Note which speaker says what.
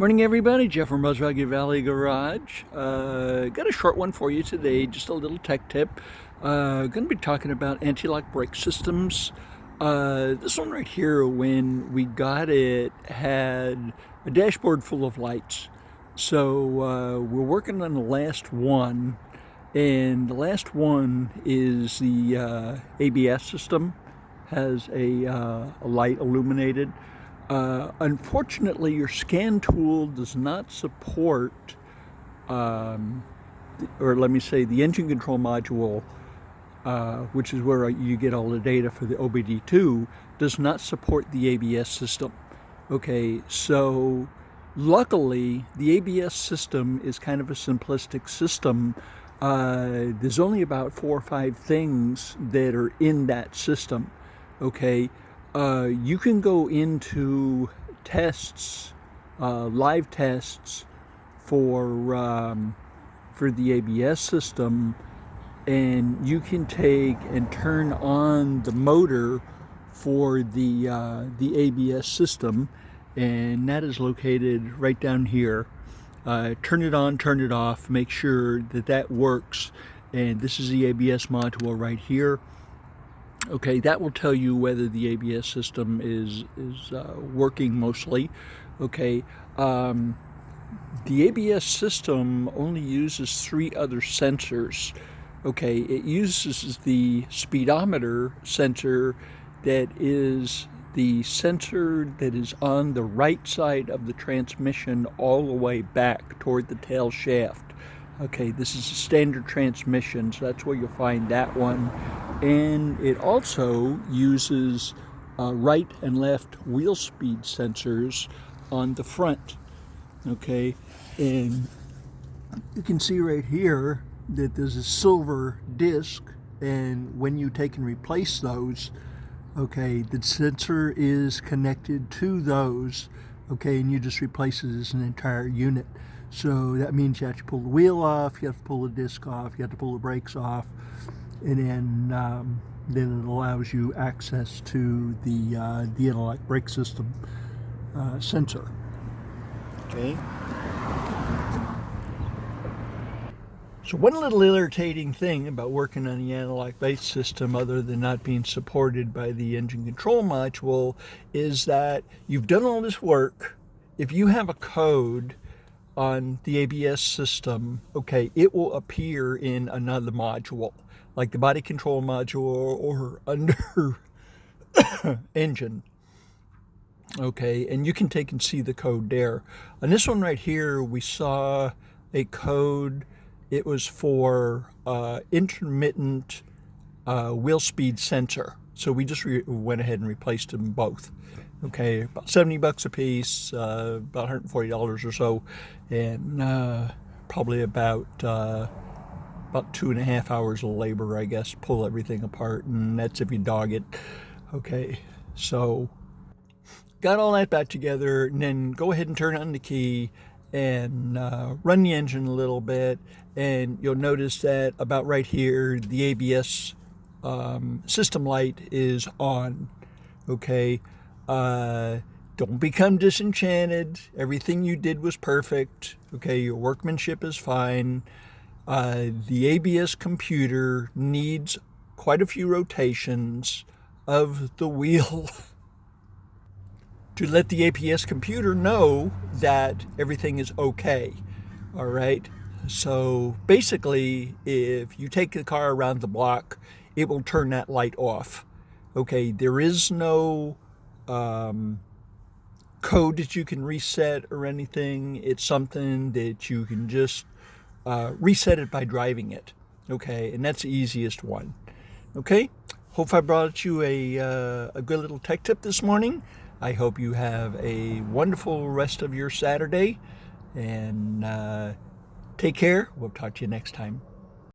Speaker 1: Morning, everybody. Jeff from Rugged Valley Garage. Got a short one for you today, just a little tech tip. Going to be talking about anti-lock brake systems. This one right here, when we got it, had a dashboard full of lights. So we're working on the last one, and the last one is the ABS system. Has a light illuminated. Unfortunately, your scan tool does not support, or let me say, the engine control module, which is where you get all the data for the OBD2, does not support the ABS system. Okay, so luckily, the ABS system is kind of a simplistic system. There's only about 4 or 5 things that are in that system. Okay. You can go into tests, live tests for the ABS system, and you can take and turn on the motor for the ABS system, and that is located right down here. Turn it on, turn it off, make sure that that works, and this is the ABS module right here. Okay, that will tell you whether the ABS system is working mostly. Okay, the ABS system only uses 3 other sensors. Okay, it uses the speedometer sensor, that is the sensor that is on the right side of the transmission all the way back toward the tail shaft. Okay, this is a standard transmission, so that's where you'll find that one. And it also uses right and left wheel speed sensors on the front. Okay, and you can see right here that there's a silver disc, and when you take and replace those, okay, the sensor is connected to those, okay, and you just replace it as an entire unit. So that means you have to pull the wheel off, you have to pull the disc off, you have to pull the brakes off, and then it allows you access to the anti-lock brake system sensor. Okay. So one little irritating thing about working on the anti-lock brake system, other than not being supported by the engine control module, is that you've done all this work. If you have a code on the ABS system, okay, it will appear in another module, like the body control module or under engine. Okay, and you can take and see the code there. On this one right here, we saw a code. It was for intermittent wheel speed sensor. So we just went ahead and replaced them both. Okay, about 70 bucks a piece, about $140 or so, and probably about 2.5 hours of labor, I guess, pull everything apart, and that's if you dog it. Okay, so got all that back together, and then go ahead and turn on the key and run the engine a little bit, and you'll notice that about right here, the ABS system light is on. Okay. Don't become disenchanted. Everything you did was perfect. Okay, your workmanship is fine. The ABS computer needs quite a few rotations of the wheel to let the ABS computer know that everything is okay. All right. So basically, if you take the car around the block, it will turn that light off. Okay, there is no code that you can reset or anything. It's something that you can just reset it by driving it. Okay, and that's the easiest one. Okay, hope I brought you a good little tech tip this morning. I hope you have a wonderful rest of your Saturday, and take care. We'll talk to you next time.